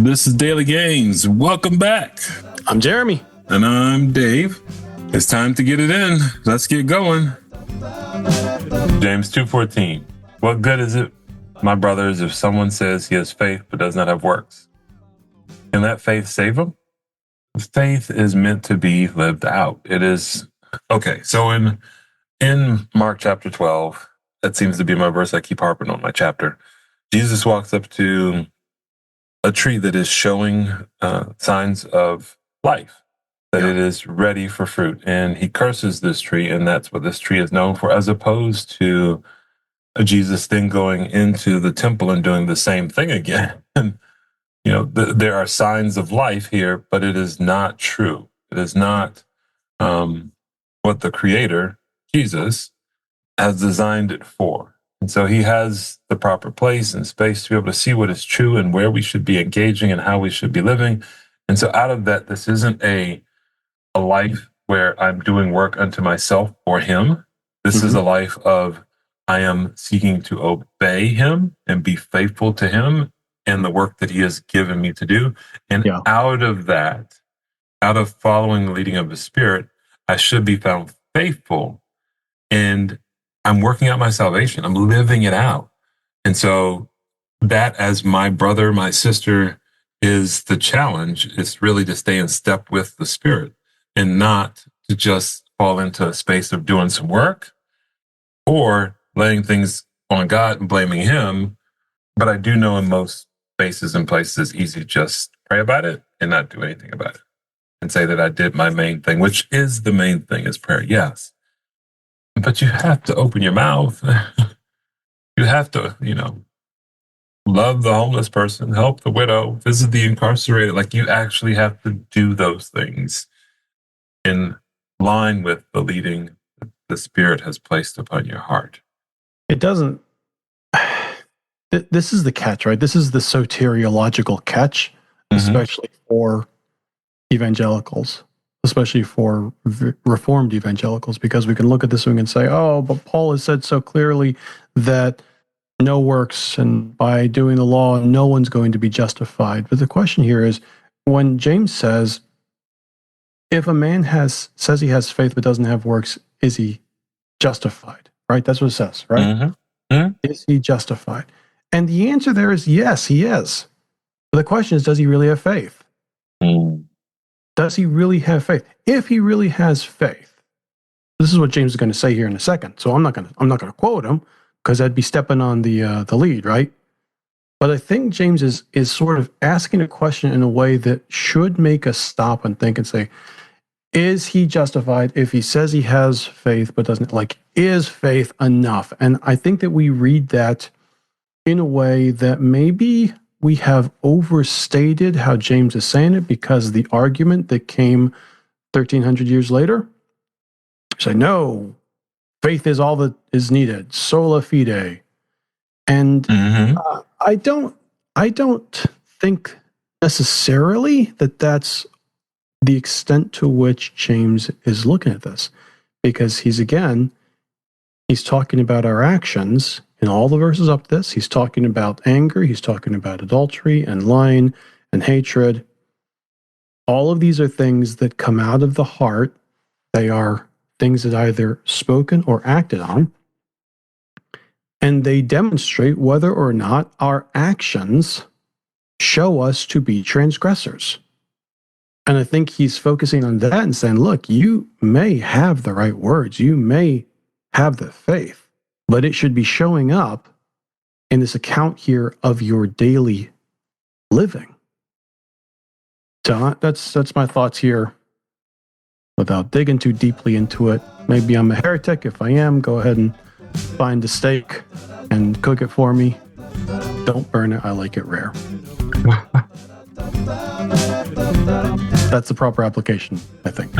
This is Daily Gains. Welcome back. I'm Jeremy. And I'm Dave. It's time to get it in. Let's get going. James 2:14. What good is it, my brothers, if someone says he has faith but does not have works? Can that faith save him? Faith is meant to be lived out. It is. Okay, so in Mark chapter 12, that seems to be my verse. I keep harping on my chapter. Jesus walks up to a tree that is showing signs of life, that it is ready for fruit. And he curses this tree, and that's what this tree is known for, as opposed to Jesus then going into the temple and doing the same thing again. And, there are signs of life here, but it is not true. It is not what the Creator, Jesus, has designed it for. And so he has the proper place and space to be able to see what is true and where we should be engaging and how we should be living. And so out of that, this isn't a life where I'm doing work unto myself or him. This is a life of I am seeking to obey him and be faithful to him and the work that he has given me to do. And out of that, out of following the leading of the Spirit, I should be found faithful. And I'm working out my salvation. I'm living it out. And so that, as my brother, my sister, is the challenge. It's really to stay in step with the Spirit and not to just fall into a space of doing some work or laying things on God and blaming him. But I do know in most spaces and places it's easy to just pray about it and not do anything about it and say that I did my main thing, which is the main thing, is prayer. Yes. But you have to open your mouth. You have to, love the homeless person, help the widow, visit the incarcerated. Like, you actually have to do those things in line with the leading that the Spirit has placed upon your heart. It doesn't. This is the catch, right? This is the soteriological catch, especially for evangelicals, especially for Reformed evangelicals, because we can look at this and we can say, oh, but Paul has said so clearly that no works, and by doing the law, no one's going to be justified. But the question here is, when James says, if a man says he has faith but doesn't have works, is he justified? Right? That's what it says, right? Is he justified? And the answer there is yes, he is. But the question is, does he really have faith? Does he really have faith? If he really has faith, this is what James is going to say here in a second. So I'm not going to quote him, because that'd be stepping on the lead, right? But I think James is sort of asking a question in a way that should make us stop and think and say, is he justified if he says he has faith but doesn't? Like, is faith enough? And I think that we read that in a way that maybe we have overstated how James is saying it, because the argument that came 1,300 years later say, no, faith is all that is needed, sola fide. And I don't think necessarily that that's the extent to which James is looking at this, because he's talking about our actions in all the verses up this. He's talking about anger, he's talking about adultery and lying and hatred. All of these are things that come out of the heart. They are things that either spoken or acted on, and they demonstrate whether or not our actions show us to be transgressors. And I think he's focusing on that and saying, look, you may have the right words, you may have the faith, but it should be showing up in this account here of your daily living. So that's my thoughts here, without digging too deeply into it. Maybe I'm a heretic. If I am, go ahead and find a steak and cook it for me. Don't burn it. I like it rare. That's the proper application, I think.